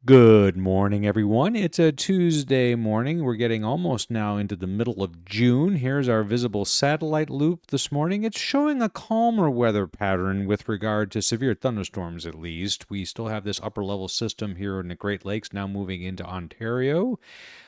Good morning, everyone. It's a Tuesday morning. We're getting almost now into the middle of June. Here's our visible satellite loop this morning. It's showing a calmer weather pattern with regard to severe thunderstorms, at least. We still have this upper level system here in the Great Lakes now moving into Ontario.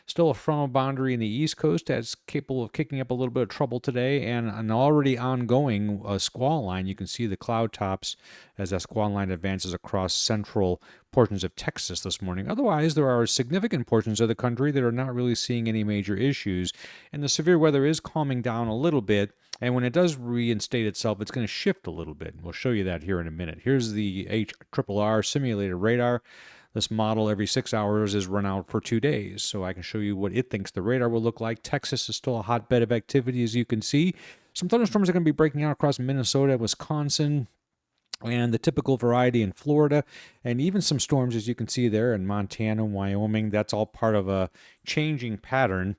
Still a frontal boundary in the East Coast that's capable of kicking up a little bit of trouble today, and an already ongoing squall line. You can see the cloud tops as that squall line advances across central portions of Texas this morning. Otherwise, there are significant portions of the country that are not really seeing any major issues, and the severe weather is calming down a little bit. And when it does reinstate itself, it's going to shift a little bit. We'll show you that here in a minute. Here's the HRRR simulated radar. This model every 6 hours is run out for 2 days, so I can show you what it thinks the radar will look like. Texas is still a hotbed of activity, as you can see. Some thunderstorms are going to be breaking out across Minnesota, Wisconsin, and the typical variety in Florida, and even some storms, as you can see there, in Montana, Wyoming. That's all part of a changing pattern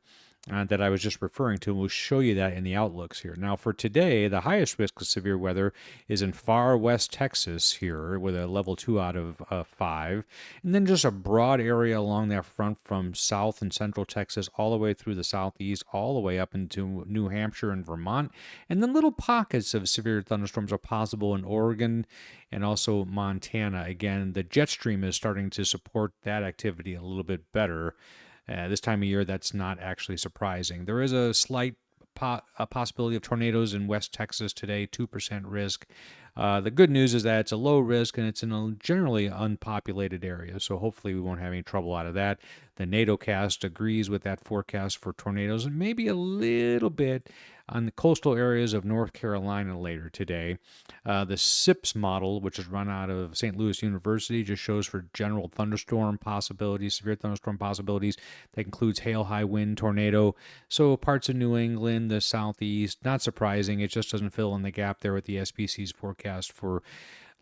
that I was just referring to, and we'll show you that in the outlooks here. Now, for today, the highest risk of severe weather is in far west Texas here with a level 2 out of 5, and then just a broad area along that front from south and central Texas all the way through the southeast, all the way up into New Hampshire and Vermont, and then little pockets of severe thunderstorms are possible in Oregon and also Montana. Again, the jet stream is starting to support that activity a little bit better. This time of year, that's not actually surprising. There is a slight possibility of tornadoes in West Texas today, 2% risk. The good news is that it's a low risk and it's in a generally unpopulated area, so hopefully we won't have any trouble out of that. The Nadocast agrees with that forecast for tornadoes and maybe a little bit on the coastal areas of North Carolina later today. The SIPS model, which is run out of St. Louis University, just shows for general thunderstorm possibilities, severe thunderstorm possibilities. That includes hail, high wind, tornado. So parts of New England, the southeast, not surprising. It just doesn't fill in the gap there with the SPC's forecast for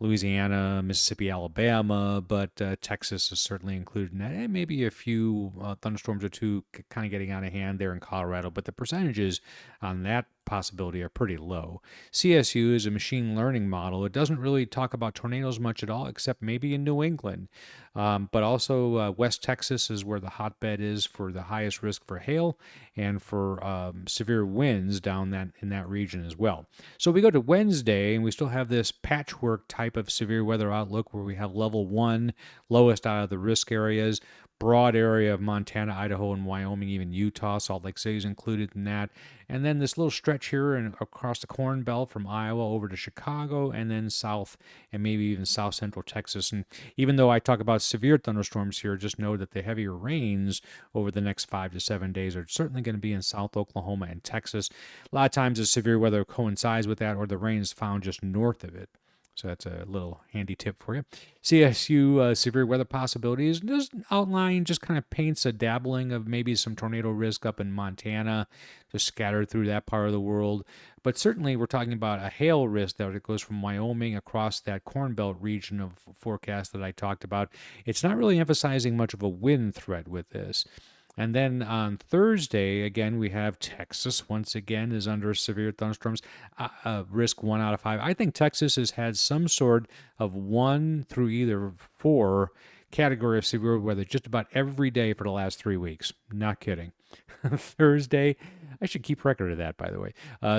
Louisiana, Mississippi, Alabama, but Texas is certainly included in that. And maybe a few thunderstorms or two kind of getting out of hand there in Colorado, but the percentages on that possibility are pretty low. CSU is a machine learning model. It doesn't really talk about tornadoes much at all, except maybe in New England. But also West Texas is where the hotbed is for the highest risk for hail and for severe winds down in that region as well. So we go to Wednesday, and we still have this patchwork type of severe weather outlook where we have level 1, lowest out of the risk areas, broad area of Montana, Idaho, and Wyoming, even Utah. Salt Lake City is included in that. And then this little stretch here and across the Corn Belt from Iowa over to Chicago, and then south and maybe even south central Texas. And even though I talk about severe thunderstorms here, just know that the heavier rains over the next 5 to 7 days are certainly going to be in South Oklahoma and Texas. A lot of times the severe weather coincides with that, or the rain is found just north of it. So that's a little handy tip for you. CSU severe weather possibilities just outline, just kind of paints a dabbling of maybe some tornado risk up in Montana, just scattered through that part of the world. But certainly we're talking about a hail risk that goes from Wyoming across that Corn Belt region of forecast that I talked about. It's not really emphasizing much of a wind threat with this. And then on Thursday, again, we have Texas once again is under severe thunderstorms, risk 1 out of 5. I think Texas has had some sort of 1 through either 4 category of severe weather just about every day for the last 3 weeks. Not kidding. Thursday, I should keep record of that, by the way.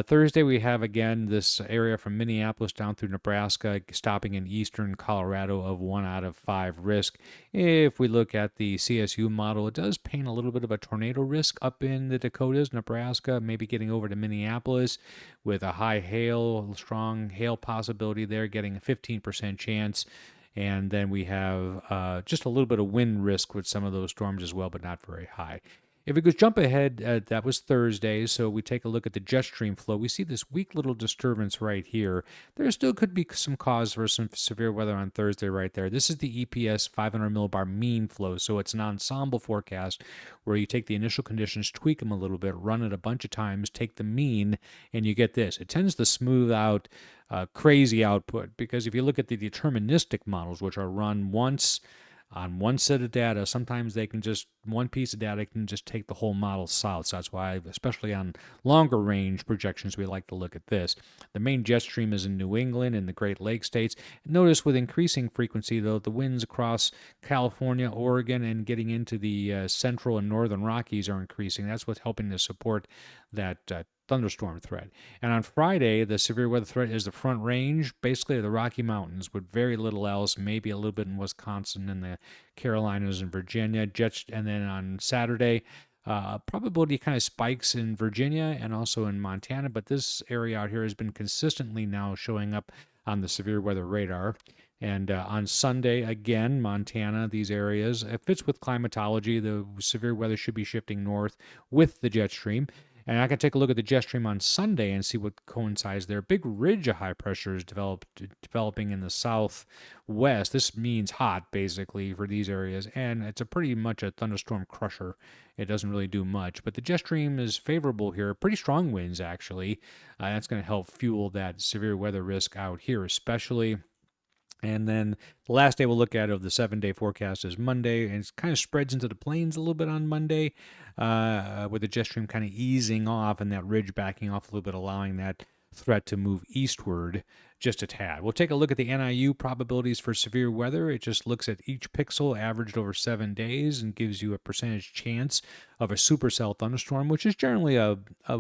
Thursday, we have again this area from Minneapolis down through Nebraska, stopping in eastern Colorado of 1 out of 5 risk. If we look at the CSU model, it does paint a little bit of a tornado risk up in the Dakotas, Nebraska, maybe getting over to Minneapolis with a high hail, strong hail possibility there, getting a 15% chance. And then we have just a little bit of wind risk with some of those storms as well, but not very high. If we could jump ahead, that was Thursday, so we take a look at the jet stream flow. We see this weak little disturbance right here. There still could be some cause for some severe weather on Thursday right there. This is the EPS 500 millibar mean flow, so it's an ensemble forecast where you take the initial conditions, tweak them a little bit, run it a bunch of times, take the mean, and you get this. It tends to smooth out crazy output, because if you look at the deterministic models, which are run once on one set of data. Sometimes one piece of data can just take the whole model south. So that's why, especially on longer range projections, we like to look at this. The main jet stream is in New England and the Great Lakes states. Notice with increasing frequency, though, the winds across California, Oregon, and getting into the central and northern Rockies are increasing. That's what's helping to support that thunderstorm threat. And on Friday, the severe weather threat is the Front Range, basically the Rocky Mountains, with very little else, maybe a little bit in Wisconsin and the Carolinas and Virginia. And then on Saturday, probability kind of spikes in Virginia and also in Montana, but this area out here has been consistently now showing up on the severe weather radar. And on Sunday, again, Montana, these areas, it fits with climatology. The severe weather should be shifting north with the jet stream. And I can take a look at the jet stream on Sunday and see what coincides there. A big ridge of high pressure is developing in the southwest. This means hot, basically, for these areas. And it's pretty much a thunderstorm crusher. It doesn't really do much. But the jet stream is favorable here. Pretty strong winds, actually. That's going to help fuel that severe weather risk out here, especially. And then the last day we'll look at of the 7-day forecast is Monday, and it kind of spreads into the plains a little bit on Monday, with the jet stream kind of easing off and that ridge backing off a little bit, allowing that threat to move eastward just a tad. We'll take a look at the NIU probabilities for severe weather. It just looks at each pixel averaged over 7 days and gives you a percentage chance of a supercell thunderstorm, which is generally a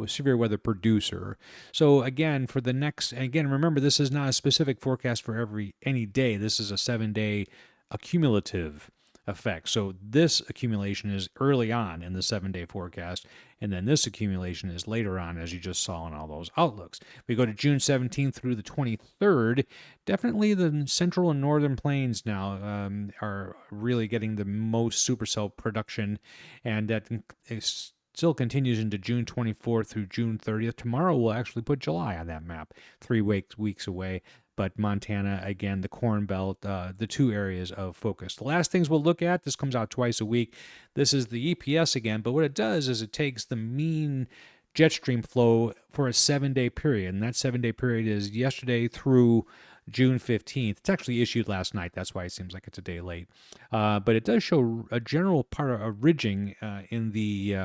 severe weather producer. So again, remember, this is not a specific forecast for any day. This is a 7-day accumulative effect. So this accumulation is early on in the 7-day forecast, and then this accumulation is later on, as you just saw in all those outlooks. We go to June 17th through the 23rd. Definitely the central and northern plains now are really getting the most supercell production, and that is still continues into June 24th through June 30th. Tomorrow we'll actually put July on that map, 3 weeks away. But Montana, again, the Corn Belt, the two areas of focus. The last things we'll look at, this comes out twice a week. This is the EPS again, but what it does is it takes the mean jet stream flow for a 7-day period, and that 7-day period is yesterday through June 15th. It's actually issued last night. That's why it seems like it's a day late. But it does show a general part of ridging in the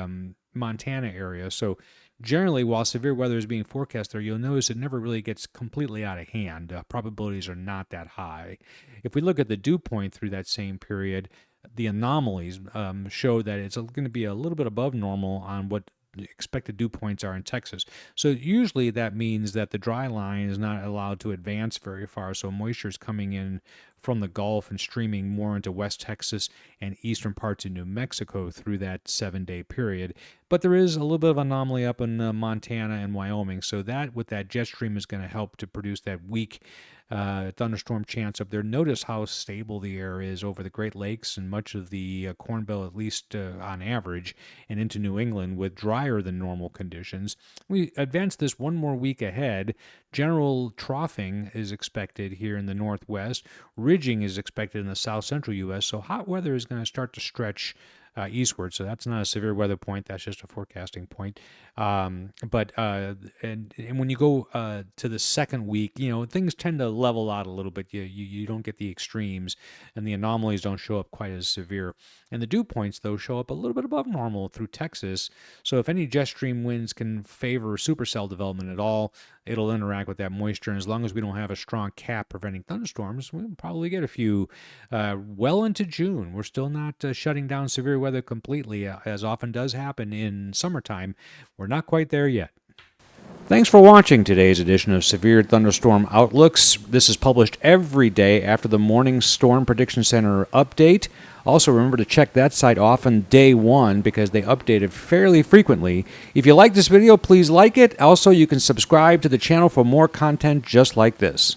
Montana area. So generally, while severe weather is being forecast there, you'll notice it never really gets completely out of hand. Probabilities are not that high. If we look at the dew point through that same period, the anomalies show that it's going to be a little bit above normal on what expected dew points are in Texas. So usually that means that the dry line is not allowed to advance very far, so moisture is coming in from the Gulf and streaming more into West Texas and eastern parts of New Mexico through that 7-day period. But there is a little bit of anomaly up in Montana and Wyoming, so that with that jet stream is going to help to produce that weak thunderstorm chance up there. Notice how stable the air is over the Great Lakes and much of the Corn Belt, at least on average, and into New England with drier than normal conditions. We advance this one more week ahead. General troughing is expected here in the northwest. Ridging is expected in the south-central U.S., so hot weather is going to start to stretch eastward. So that's not a severe weather point. That's just a forecasting point. And when you go to the second week, things tend to level out a little bit. You don't get the extremes, and the anomalies don't show up quite as severe. And the dew points, though, show up a little bit above normal through Texas. So if any jet stream winds can favor supercell development at all, it'll interact with that moisture. And as long as we don't have a strong cap preventing thunderstorms, we'll probably get a few well into June. We're still not shutting down severe weather completely, as often does happen in summertime. We're not quite there yet. Thanks for watching today's edition of Severe Thunderstorm Outlooks. This is published every day after the morning Storm Prediction Center update. Also, remember to check that site off on day one because they update it fairly frequently. If you like this video, please like it. Also, you can subscribe to the channel for more content just like this.